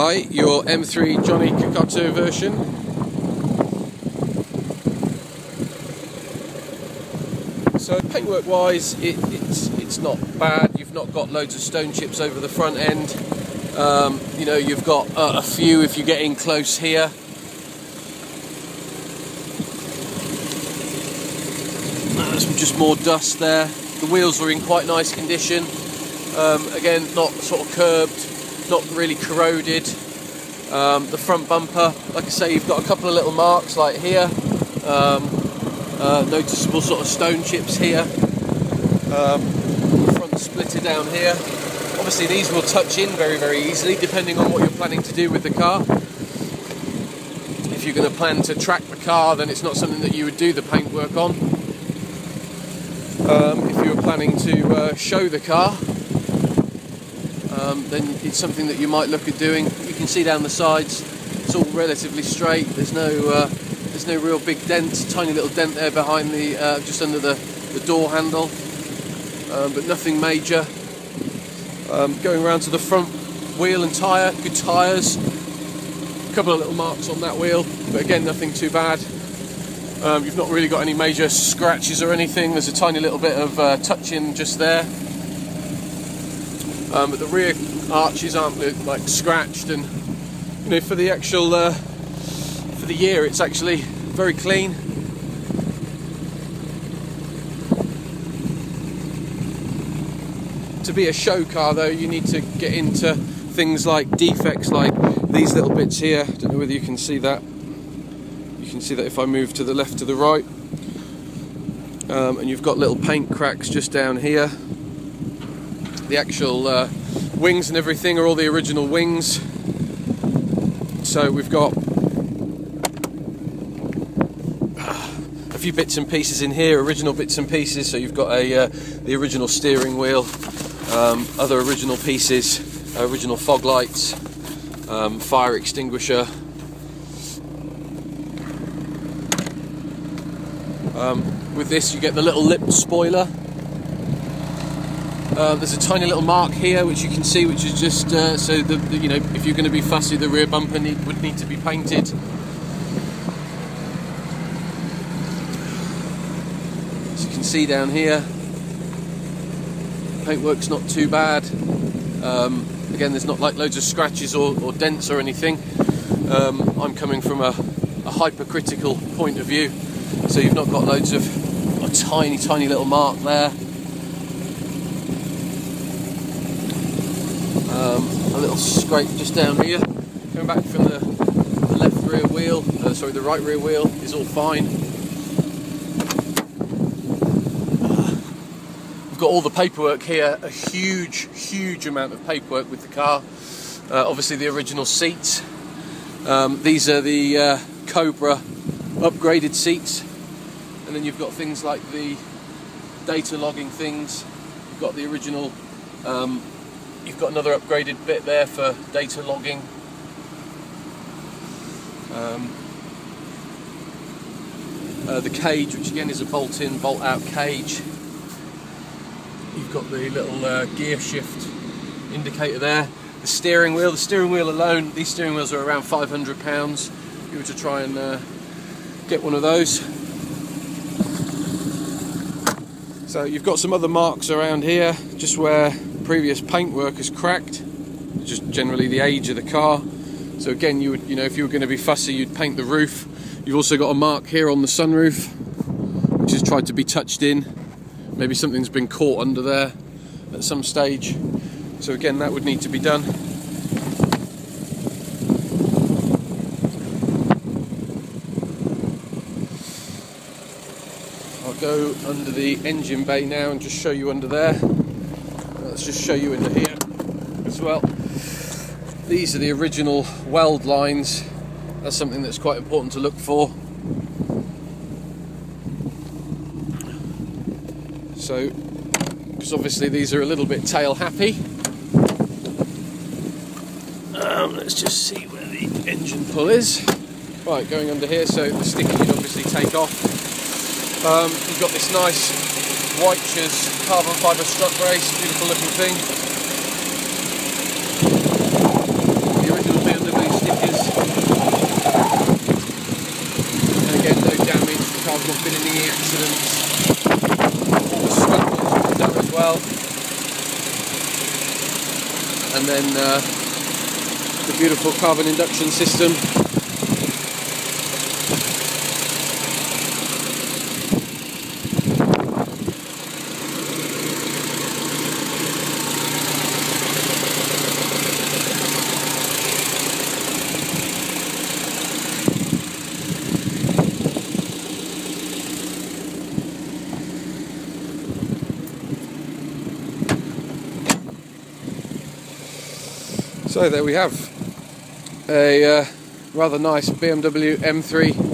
Hi, your M3 Johnny Cecotto version. So paintwork wise, it's not bad. You've not got loads of stone chips over the front end. You know, you've got a few if you get in close here. There's just more dust there. The wheels are in quite nice condition. Again, not sort of curbed, not really corroded. The front bumper, like I say, you've got a couple of little marks like here. Noticeable sort of stone chips here. Front splitter down here. Obviously these will touch in very, very easily depending on what you're planning to do with the car. If you're going to plan to track the car, then it's not something that you would do the paintwork on. If you were planning to show the car, then it's something that you might look at doing. You can see down the sides, it's all relatively straight. There's no real big dent, tiny little dent there behind the, just under the door handle, but nothing major. Going around to the front wheel and tyre, good tyres. A couple of little marks on that wheel, but again, nothing too bad. You've not really got any major scratches or anything. There's a tiny little bit of touch-in just there. But the rear arches aren't like scratched, and you know, for the actual for the year, it's actually very clean. To be a show car though, you need to get into things like defects like these little bits here. I don't know whether you can see that. You can see that if I move to the left to the right. And you've got little paint cracks just down here. The actual wings and everything are all the original wings. So we've got a few bits and pieces in here, original bits and pieces. So you've got the original steering wheel, other original pieces, original fog lights, fire extinguisher. With this you get the little lip spoiler. There's a tiny little mark here which you can see, which is just so you know, if you're going to be fussy, the rear bumper would need to be painted. As you can see down here, paintwork's not too bad. Again, there's not like loads of scratches or dents or anything. I'm coming from a hypercritical point of view, so you've not got loads of a tiny little mark there. A little scrape just down here. Going back from the left rear wheel, sorry, the right rear wheel is all fine. We've got all the paperwork here, a huge amount of paperwork with the car. Obviously the original seats. These are the Cobra upgraded seats. And then you've got things like the data logging things. You've got the original, you've got another upgraded bit there for data logging. The cage, which again is a bolt-in, bolt-out cage. You've got the little gear shift indicator there. The steering wheel alone, these steering wheels are around £500 if you were to try and get one of those. So you've got some other marks around here, just where previous paintwork has cracked, just generally the age of the car. So again, you would, you know, if you were going to be fussy, you'd paint the roof. You've also got a mark here on the sunroof, which has tried to be touched in. Maybe something's been caught under there at some stage. So again, that would need to be done. I'll go under the engine bay now and just show you under there. Let's just show you into here as well. These are the original weld lines. That's something that's quite important to look for. So, because obviously these are a little bit tail happy. Let's just see where the engine pull is. Right, going under here, so the sticker you'd obviously take off. You've got this nice Weich's carbon fibre strut brace, beautiful looking thing. The original accidents. All the swivels will be done as well. And then the beautiful carbon induction system. So there we have a rather nice BMW M3